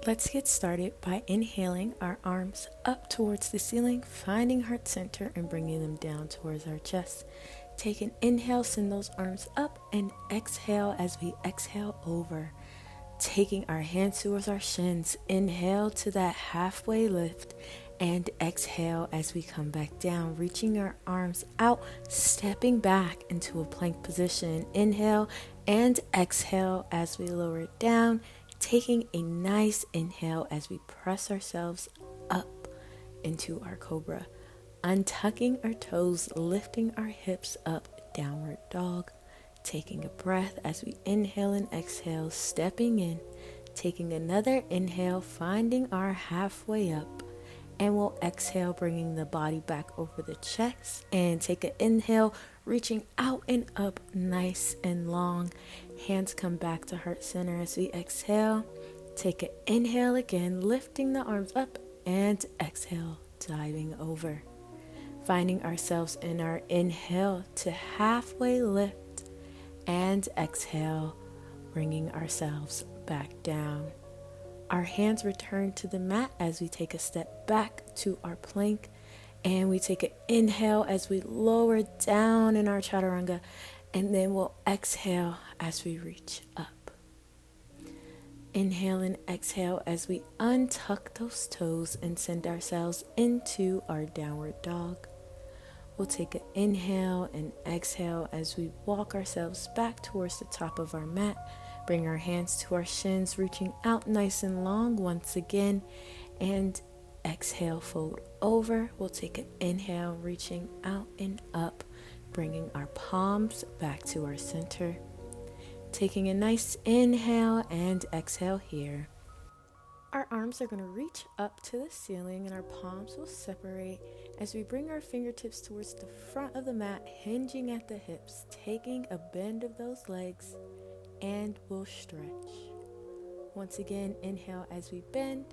Let's get started by inhaling our arms up towards the ceiling, finding heart center and bringing them down towards our chest. Take an inhale, send those arms up, and exhale as we exhale over. Taking our hands towards our shins, inhale to that halfway lift, and exhale as we come back down, reaching our arms out, stepping back into a plank position. Inhale and exhale as we lower it down, taking a nice inhale as we press ourselves up into our cobra. Untucking our toes, lifting our hips up, downward dog. Taking a breath as we inhale and exhale, stepping in, taking another inhale, finding our halfway up, and we'll exhale, bringing the body back over the chest, and take an inhale, reaching out and up, nice and long. Hands come back to heart center as we exhale. Take an inhale again, lifting the arms up, and exhale, diving over. Finding ourselves in our inhale to halfway lift, and exhale, bringing ourselves back down. Our hands return to the mat as we take a step back to our plank, and we take an inhale as we lower down in our chaturanga, and then we'll exhale as we reach up. Inhale and exhale as we untuck those toes and send ourselves into our downward dog. We'll take an inhale and exhale as we walk ourselves back towards the top of our mat. Bring our hands to our shins, reaching out nice and long once again. And exhale, fold over. We'll take an inhale, reaching out and up, bringing our palms back to our center. Taking a nice inhale and exhale here. Our arms are going to reach up to the ceiling and our palms will separate as we bring our fingertips towards the front of the mat, hinging at the hips, taking a bend of those legs, and we'll stretch. Once again, inhale as we bend,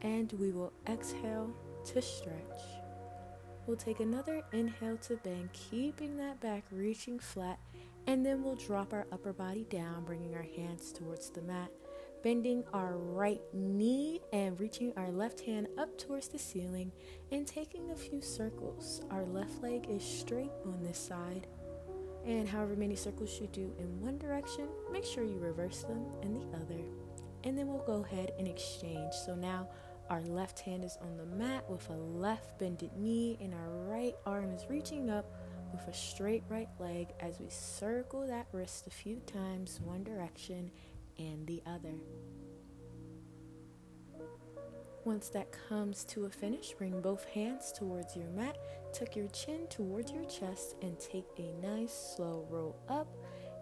and we will exhale to stretch. We'll take another inhale to bend, keeping that back reaching flat, and then we'll drop our upper body down, bringing our hands towards the mat, bending our right knee and reaching our left hand up towards the ceiling and taking a few circles. Our left leg is straight on this side, and however many circles you do in one direction, make sure you reverse them in the other. And then we'll go ahead and exchange. So now our left hand is on the mat with a left bended knee, and our right arm is reaching up with a straight right leg as we circle that wrist a few times, one direction and the other. Once that comes to a finish, bring both hands towards your mat, tuck your chin towards your chest, and take a nice slow roll up.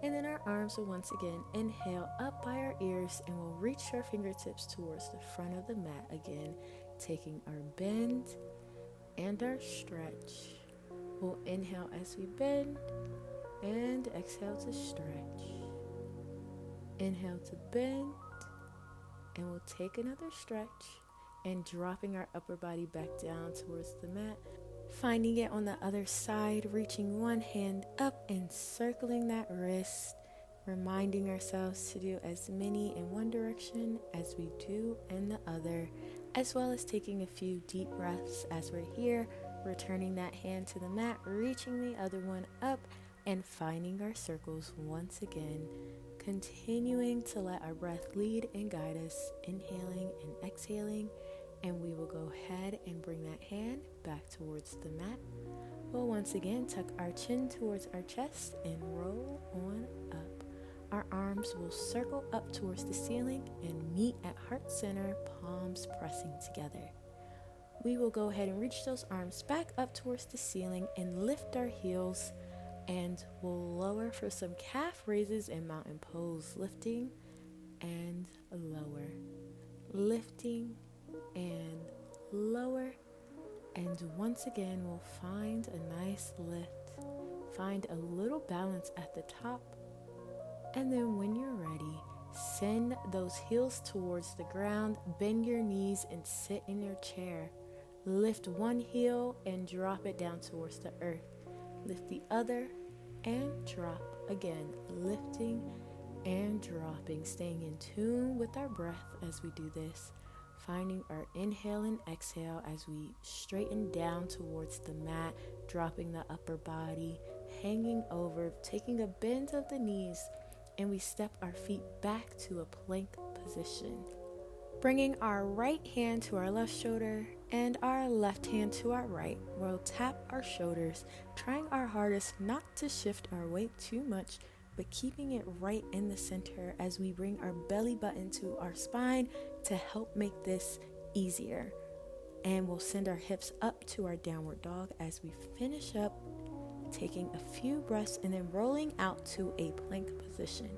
And then our arms will once again inhale up by our ears, and we'll reach our fingertips towards the front of the mat again, taking our bend and our stretch. We'll inhale as we bend and exhale to stretch. Inhale to bend, and we'll take another stretch and dropping our upper body back down towards the mat. Finding it on the other side, reaching one hand up and circling that wrist, reminding ourselves to do as many in one direction as we do in the other, as well as taking a few deep breaths as we're here, returning that hand to the mat, reaching the other one up, and finding our circles once again, continuing to let our breath lead and guide us, inhaling and exhaling. And we will go ahead and bring that hand back towards the mat. We'll once again tuck our chin towards our chest and roll on up. Our arms will circle up towards the ceiling and meet at heart center, palms pressing together. We will go ahead and reach those arms back up towards the ceiling and lift our heels, and we'll lower for some calf raises and mountain pose, lifting and lower, lifting and lower. And once again, we'll find a nice lift, find a little balance at the top, and then when you're ready, send those heels towards the ground, bend your knees and sit in your chair. Lift one heel and drop it down towards the earth. Lift the other and drop again, lifting and dropping, staying in tune with our breath as we do this, finding our inhale and exhale as we straighten down towards the mat, dropping the upper body, hanging over, taking a bend of the knees, and we step our feet back to a plank position. Bringing our right hand to our left shoulder and our left hand to our right, we'll tap our shoulders, trying our hardest not to shift our weight too much, but keeping it right in the center as we bring our belly button to our spine to help make this easier. And we'll send our hips up to our downward dog as we finish up, taking a few breaths and then rolling out to a plank position.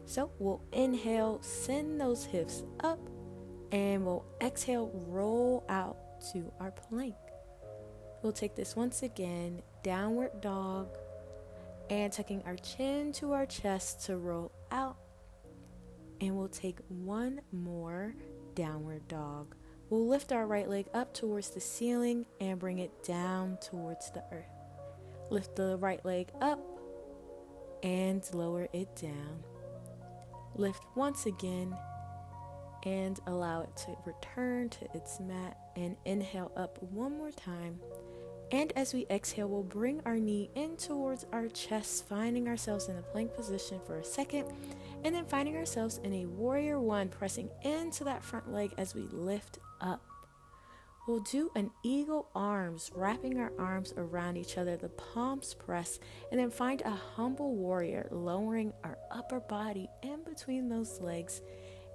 So we'll inhale, send those hips up, and we'll exhale, roll out to our plank. We'll take this once again, downward dog, and tucking our chin to our chest to roll out. And we'll take one more downward dog. We'll lift our right leg up towards the ceiling and bring it down towards the earth. Lift the right leg up and lower it down. Lift once again and allow it to return to its mat, and inhale up one more time. And as we exhale, we'll bring our knee in towards our chest, finding ourselves in a plank position for a second, and then finding ourselves in a warrior one, pressing into that front leg as we lift up. We'll do an eagle arms, wrapping our arms around each other, the palms press, and then find a humble warrior, lowering our upper body in between those legs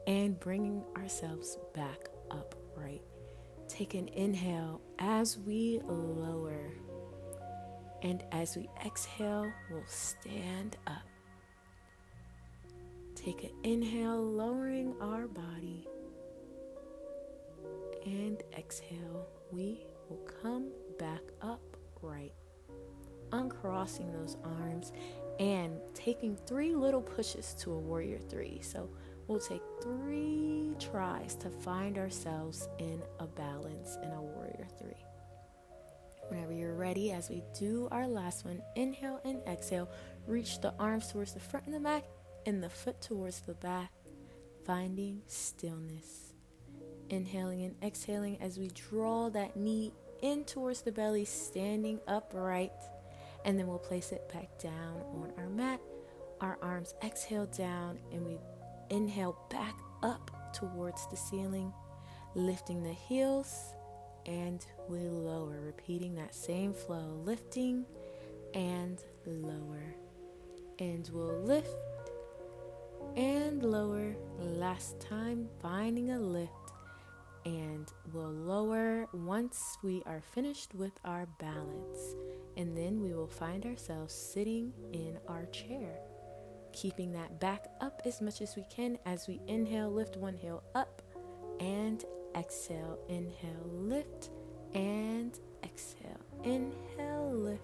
and bringing ourselves back upright. Take an inhale as we lower, and as we exhale, we'll stand up. Take an inhale, lowering our body, and exhale, we will come back upright, uncrossing those arms and taking 3 little pushes to a warrior 3. So we'll take 3 tries to find ourselves in a balance in a warrior 3. Whenever you're ready, as we do our last one, inhale and exhale, reach the arms towards the front of the mat and the foot towards the back, finding stillness. Inhaling and exhaling as we draw that knee in towards the belly, standing upright, and then we'll place it back down on our mat. Our arms exhale down, and we inhale back up towards the ceiling, lifting the heels, and we lower, repeating that same flow, lifting and lower. And we'll lift and lower. Last time, finding a lift, and we'll lower once we are finished with our balance. And then we will find ourselves sitting in our chair, keeping that back up as much as we can as we inhale, lift one heel up, and exhale, inhale, lift, and exhale, inhale, lift,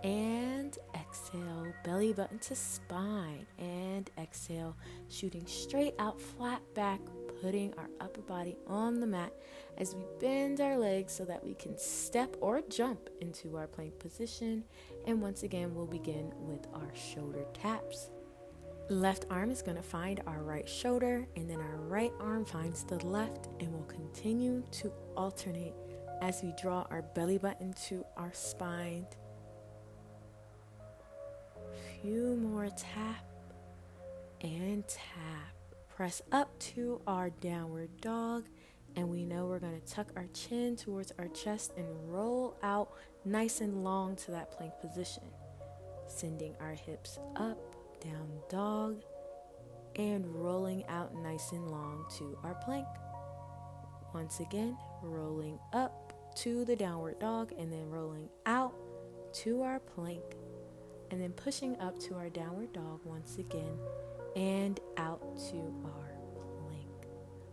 and exhale, belly button to spine, and exhale, shooting straight out, flat back, putting our upper body on the mat as we bend our legs so that we can step or jump into our plank position. And once again, we'll begin with our shoulder taps. Left arm is going to find our right shoulder, and then our right arm finds the left, and we'll continue to alternate as we draw our belly button to our spine. Few more tap and tap. Press up to our downward dog, and we know we're going to tuck our chin towards our chest and roll out nice and long to that plank position. Sending our hips up, down dog, and rolling out nice and long to our plank. Once again, rolling up to the downward dog and then rolling out to our plank, and then pushing up to our downward dog once again and out to our plank.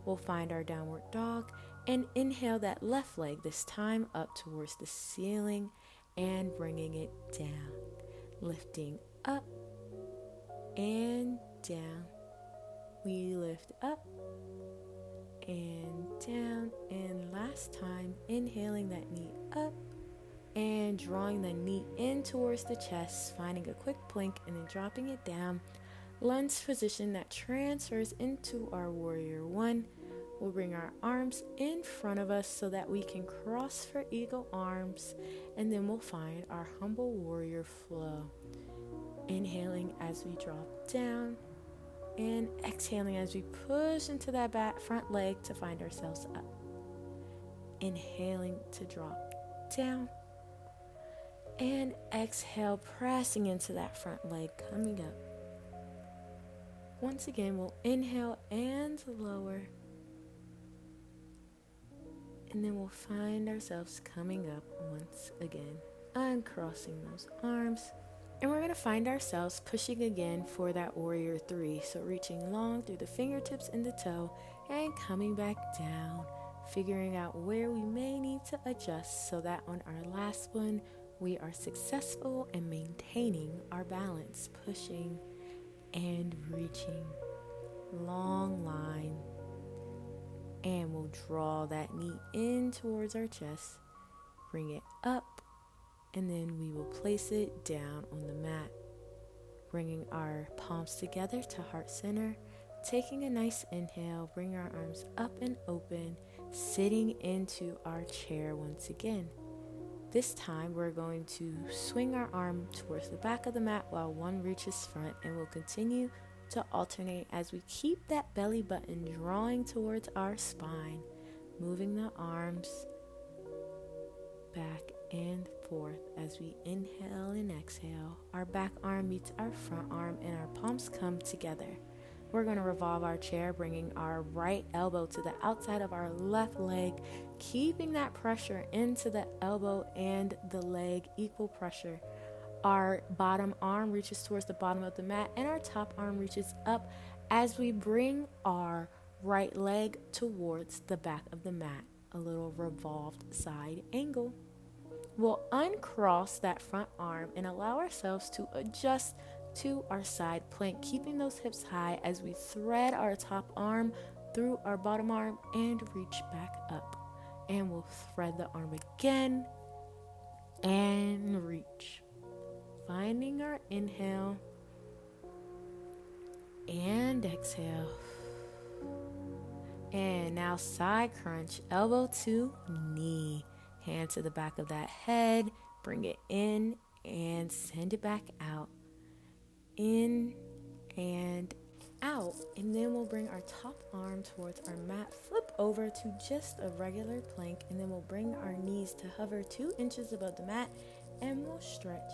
We'll find our downward dog and inhale that left leg, this time up towards the ceiling and bringing it down, lifting up and down. We lift up and down, and last time, inhaling that knee up and drawing the knee in towards the chest, finding a quick plank and then dropping it down, Lunge position that transfers into our warrior one. We'll bring our arms in front of us so that we can cross for eagle arms, and then we'll find our humble warrior flow. Inhaling as we drop down, and exhaling as we push into that back front leg to find ourselves up. Inhaling to drop down, and exhale, pressing into that front leg, coming up. Once again, we'll inhale and lower, and then we'll find ourselves coming up once again, uncrossing those arms. And we're going to find ourselves pushing again for that warrior three. So reaching long through the fingertips and the toe and coming back down, figuring out where we may need to adjust so that on our last one, we are successful in maintaining our balance, pushing and reaching. Long line. And we'll draw that knee in towards our chest, bring it up, and then we will place it down on the mat, bringing our palms together to heart center, taking a nice inhale, bring our arms up and open, sitting into our chair once again. This time we're going to swing our arm towards the back of the mat while one reaches front, and we'll continue to alternate as we keep that belly button drawing towards our spine, moving the arms back and forth as we inhale and exhale. Our back arm meets our front arm and our palms come together. We're going to revolve our chair, bringing our right elbow to the outside of our left leg, keeping that pressure into the elbow and the leg, equal pressure. Our bottom arm reaches towards the bottom of the mat, and our top arm reaches up as we bring our right leg towards the back of the mat, a little revolved side angle. We'll uncross that front arm and allow ourselves to adjust to our side plank, keeping those hips high as we thread our top arm through our bottom arm and reach back up. And we'll thread the arm again and reach. Finding our inhale and exhale. And now side crunch, elbow to knee. Hand to the back of that head, bring it in and send it back out. In and out. And then we'll bring our top arm towards our mat, flip over to just a regular plank, and then we'll bring our knees to hover 2 inches above the mat, and we'll stretch.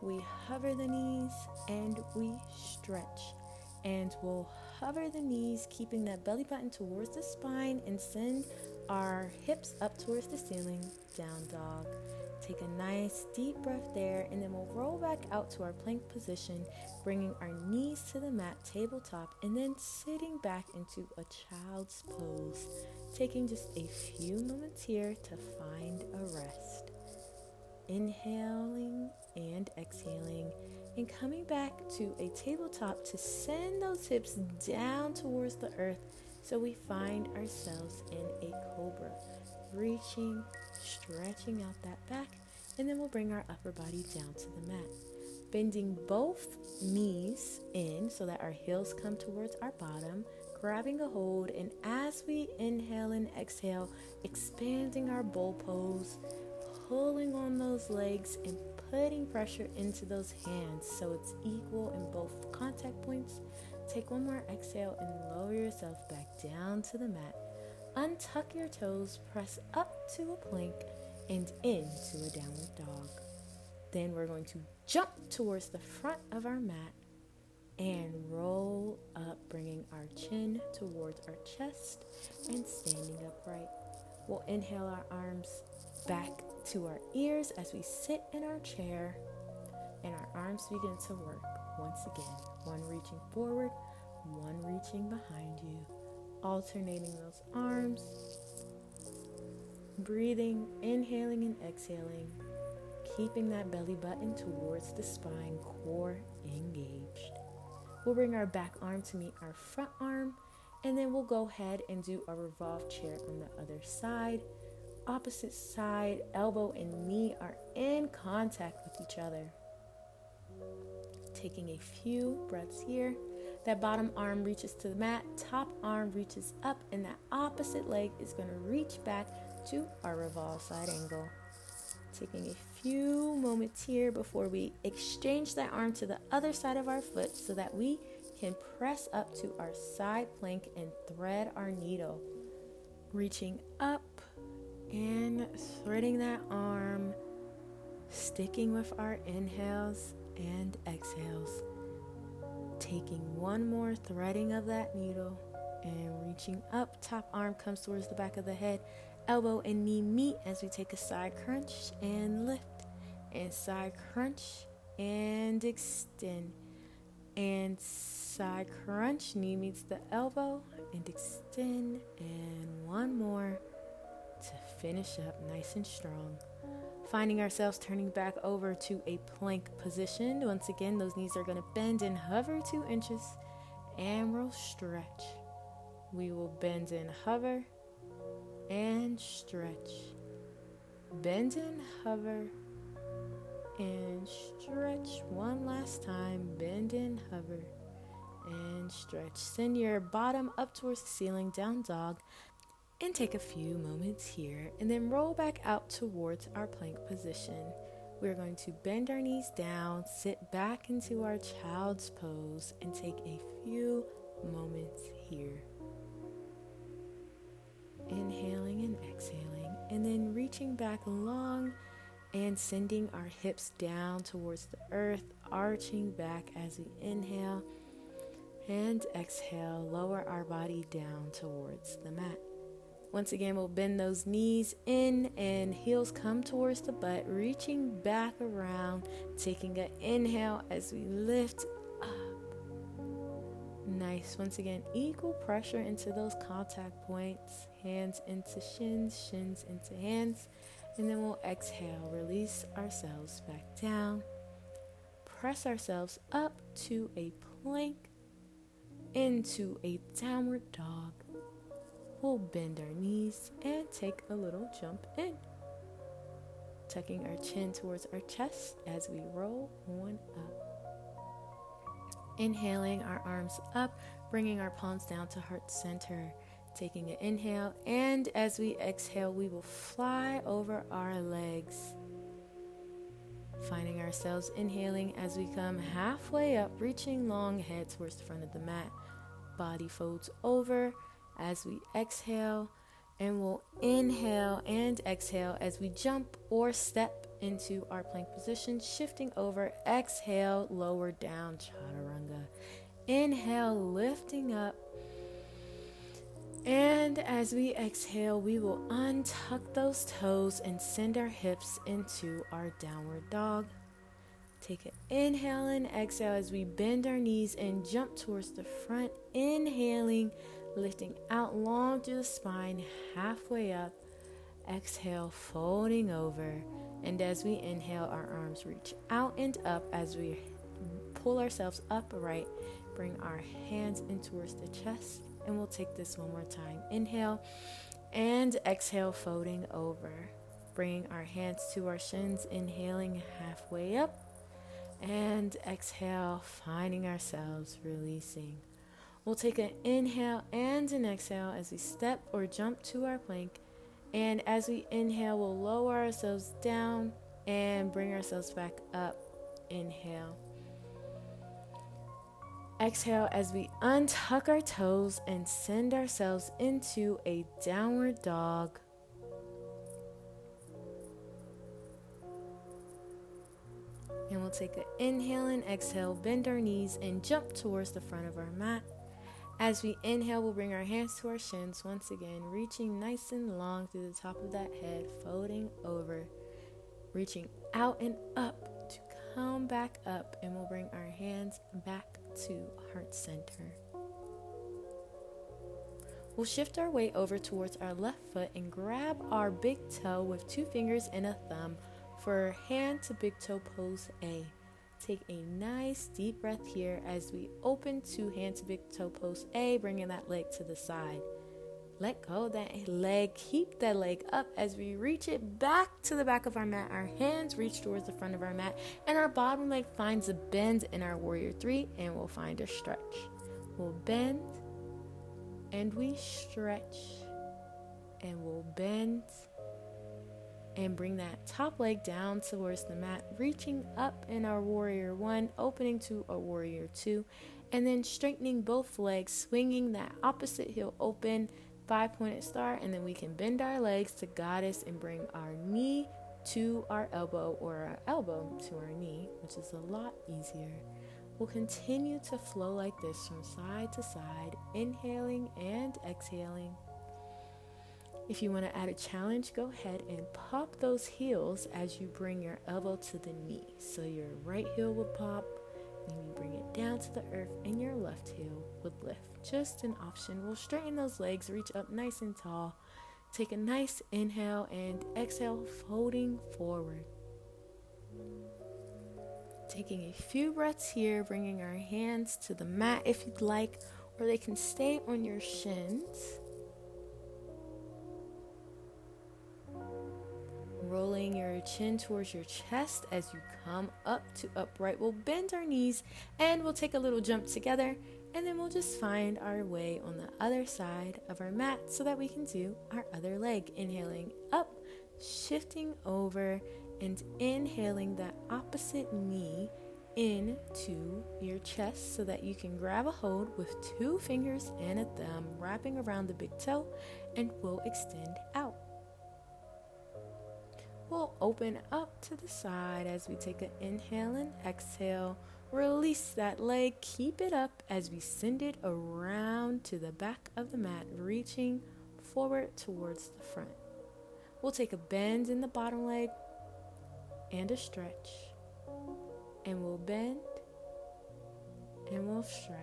We hover the knees and we stretch. And we'll hover the knees, keeping that belly button towards the spine, and send our hips up towards the ceiling, down dog. Take a nice deep breath there, and then we'll roll back out to our plank position, bringing our knees to the mat, tabletop, and then sitting back into a child's pose, taking just a few moments here to find a rest. Inhaling and exhaling, and coming back to a tabletop to send those hips down towards the earth so we find ourselves in a cobra. Reaching, stretching out that back, and then we'll bring our upper body down to the mat. Bending both knees in so that our heels come towards our bottom, grabbing a hold, and as we inhale and exhale, expanding our bull pose, pulling on those legs and putting pressure into those hands so it's equal in both contact points. Take one more exhale and lower yourself back down to the mat. Untuck your toes, press up to a plank and into a downward dog. Then we're going to jump towards the front of our mat and roll up, bringing our chin towards our chest and standing upright. We'll inhale our arms back to our ears as we sit in our chair, and our arms begin to work once again. One reaching forward, one reaching behind you. Alternating those arms. Breathing, inhaling and exhaling. Keeping that belly button towards the spine, core engaged. We'll bring our back arm to meet our front arm, and then we'll go ahead and do a revolved chair on the other side. Opposite side, elbow and knee are in contact with each other. Taking a few breaths here, That bottom arm reaches to the mat, top arm reaches up, and that opposite leg is going to reach back to our revolve side angle. Taking a few moments here before we exchange that arm to the other side of our foot so that we can press up to our side plank and thread our needle. Reaching up and threading that arm, sticking with our inhales and exhales. Taking one more threading of that needle and reaching up. Top arm comes towards the back of the head. Elbow and knee meet as we take a side crunch and lift. And side crunch and extend. And side crunch, knee meets the elbow and extend. And one more to finish up nice and strong. Finding ourselves turning back over to a plank position. Once again, those knees are going to bend and hover 2 inches, and we'll stretch. We will bend and hover and stretch. Bend and hover and stretch. One last time. Bend and hover and stretch. Send your bottom up towards the ceiling, down dog. And take a few moments here and then roll back out towards our plank position. We're going to bend our knees down, sit back into our child's pose, and take a few moments here. Inhaling and exhaling, and then reaching back long and sending our hips down towards the earth, arching back as we inhale and exhale, lower our body down towards the mat. Once again, we'll bend those knees in and heels come towards the butt, reaching back around, taking an inhale as we lift up. Nice. Once again, equal pressure into those contact points, hands into shins, shins into hands, and then we'll exhale, release ourselves back down, press ourselves up to a plank, into a downward dog. We'll bend our knees and take a little jump in. Tucking our chin towards our chest as we roll on up. Inhaling our arms up, bringing our palms down to heart center. Taking an inhale, and as we exhale, we will fly over our legs. Finding ourselves inhaling as we come halfway up, reaching long head towards the front of the mat. Body folds over as we exhale, and we'll inhale and exhale as we jump or step into our plank position, shifting over. Exhale, lower down, chaturanga. Inhale, lifting up, and as we exhale, we will untuck those toes and send our hips into our downward dog. Take an inhale and exhale as we bend our knees and jump towards the front. Inhaling, lifting out long through the spine, halfway up. Exhale, folding over. And as we inhale, our arms reach out and up as we pull ourselves upright. Bring our hands in towards the chest. And we'll take this one more time. Inhale and exhale, folding over. Bringing our hands to our shins, inhaling halfway up. And exhale, finding ourselves releasing. We'll take an inhale and an exhale as we step or jump to our plank. And as we inhale, we'll lower ourselves down and bring ourselves back up. Inhale. Exhale as we untuck our toes and send ourselves into a downward dog. And we'll take an inhale and exhale, bend our knees and jump towards the front of our mat. As we inhale, we'll bring our hands to our shins once again, reaching nice and long through the top of that head, folding over, reaching out and up to come back up, and we'll bring our hands back to heart center. We'll shift our weight over towards our left foot and grab our big toe with 2 fingers and a thumb for hand to big toe pose A. Take a nice deep breath here as we open to hand to big toe pose A, bringing that leg to the side. Let go of that leg. Keep that leg up as we reach it back to the back of our mat. Our hands reach towards the front of our mat, and our bottom leg finds a bend in our warrior 3, and we'll find a stretch. we'll bend, and we stretch, and we'll bend, and bring that top leg down towards the mat, reaching up in our warrior one, opening to a warrior two, and then straightening both legs, swinging that opposite heel open, 5-pointed star, and then we can bend our legs to goddess and bring our knee to our elbow or our elbow to our knee, which is a lot easier. We'll continue to flow like this from side to side, inhaling and exhaling. If you want to add a challenge, go ahead and pop those heels as you bring your elbow to the knee. So your right heel will pop, then you bring it down to the earth, and your left heel would lift. Just an option. We'll straighten those legs, reach up nice and tall. Take a nice inhale and exhale, folding forward. Taking a few breaths here, bringing our hands to the mat if you'd like, or they can stay on your shins. Rolling your chin towards your chest as you come up to upright. We'll bend our knees and we'll take a little jump together, and then we'll just find our way on the other side of our mat so that we can do our other leg. Inhaling up, shifting over, and inhaling that opposite knee into your chest so that you can grab a hold with 2 fingers and a thumb, wrapping around the big toe, and we'll extend out. We'll open up to the side as we take an inhale and exhale. Release that leg, keep it up as we send it around to the back of the mat, reaching forward towards the front. We'll take a bend in the bottom leg and a stretch, and we'll bend and we'll stretch.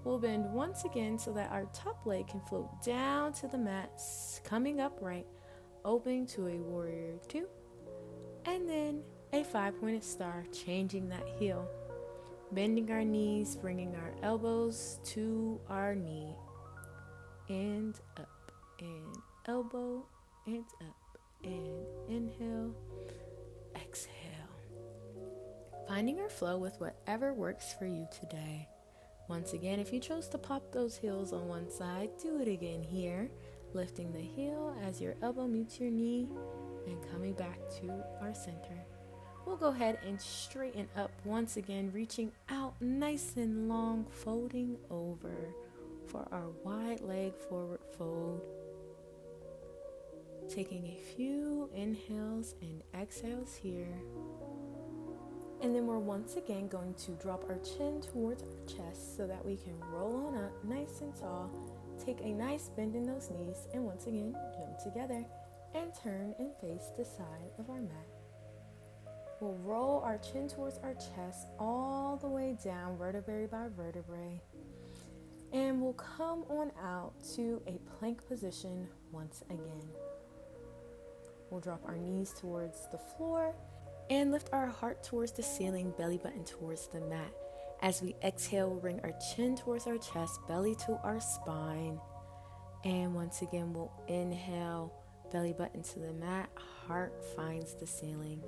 We'll bend once again so that our top leg can float down to the mat, coming upright, opening to a warrior two, and then a 5-pointed star, changing that heel, bending our knees, bringing our elbows to our knee, and up, and elbow, and up, and inhale, exhale. Finding our flow with whatever works for you today. Once again, if you chose to pop those heels on one side, do it again here, lifting the heel as your elbow meets your knee and coming back to our center. We'll go ahead and straighten up once again, reaching out nice and long, folding over for our wide leg forward fold. Taking a few inhales and exhales here. And then we're once again going to drop our chin towards our chest so that we can roll on up nice and tall. Take a nice bend in those knees and once again jump together and turn and face the side of our mat. We'll roll our chin towards our chest all the way down, vertebrae by vertebrae. And we'll come on out to a plank position once again. We'll drop our knees towards the floor and lift our heart towards the ceiling, belly button towards the mat. As we exhale, we'll bring our chin towards our chest, belly to our spine. And once again, we'll inhale, belly button to the mat, heart finds the ceiling.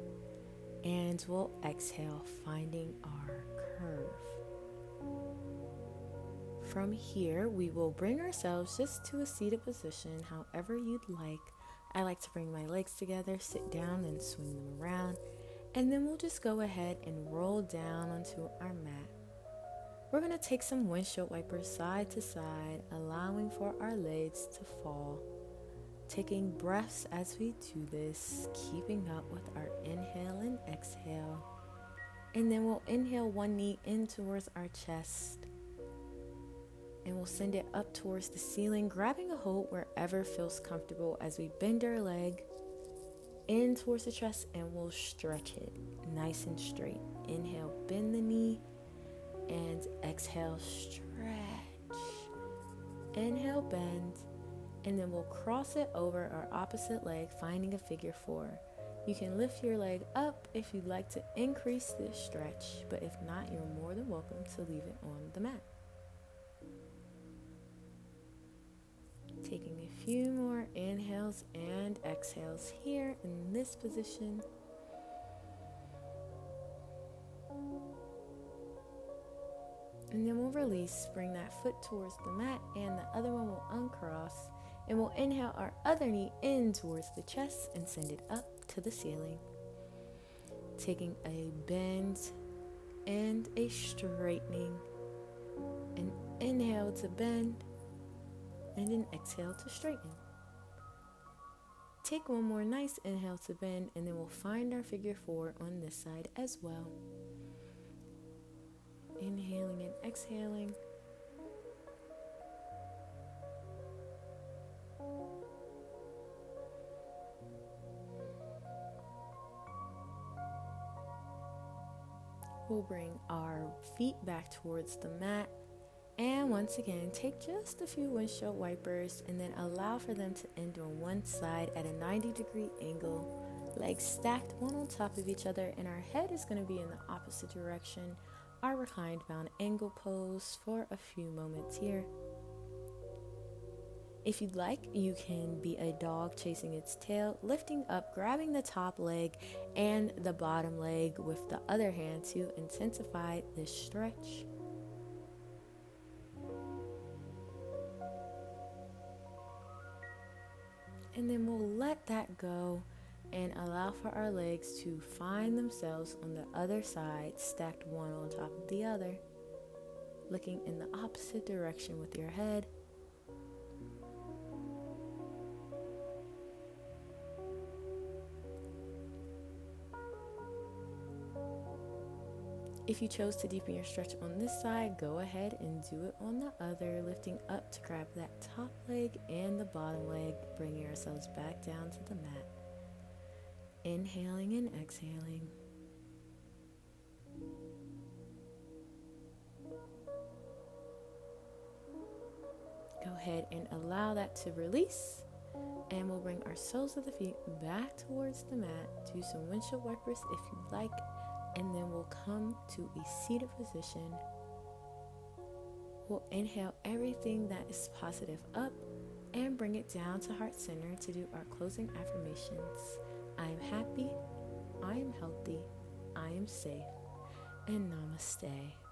And we'll exhale, finding our curve. From here, we will bring ourselves just to a seated position, however you'd like. I like to bring my legs together, sit down and swing them around. And then we'll just go ahead and roll down onto our mat. We're going to take some windshield wipers side to side, allowing for our legs to fall. Taking breaths as we do this, keeping up with our inhale and exhale. And then we'll inhale one knee in towards our chest. And we'll send it up towards the ceiling, grabbing a hold wherever feels comfortable as we bend our leg in towards the chest, and we'll stretch it nice and straight. Inhale, bend the knee, and exhale, stretch. Inhale, bend, and then we'll cross it over our opposite leg, finding a figure four. You can lift your leg up if you'd like to increase this stretch, but if not, you're more than welcome to leave it on the mat. Taking a few more inhales and exhales here in this position. And then we'll release, bring that foot towards the mat, and the other one will uncross. And we'll inhale our other knee in towards the chest and send it up to the ceiling. Taking a bend and a straightening. An inhale to bend and an exhale to straighten. Take one more nice inhale to bend, and then we'll find our figure four on this side as well. Inhaling and exhaling. We'll bring our feet back towards the mat. And once again, take just a few windshield wipers and then allow for them to end on one side at a 90-degree angle. Legs stacked one on top of each other, and our head is going to be in the opposite direction. Our reclined bound angle pose for a few moments here. If you'd like, you can be a dog chasing its tail, lifting up, grabbing the top leg and the bottom leg with the other hand to intensify this stretch. And then we'll let that go and allow for our legs to find themselves on the other side, stacked one on top of the other, looking in the opposite direction with your head. If you chose to deepen your stretch on this side, go ahead and do it on the other, lifting up to grab that top leg and the bottom leg, bringing ourselves back down to the mat. Inhaling and exhaling. Go ahead and allow that to release, and we'll bring our soles of the feet back towards the mat. Do some windshield wipers if you'd like, and then we'll come to a seated position. We'll inhale everything that is positive up and bring it down to heart center to do our closing affirmations. I am happy, I am healthy, I am safe, and namaste.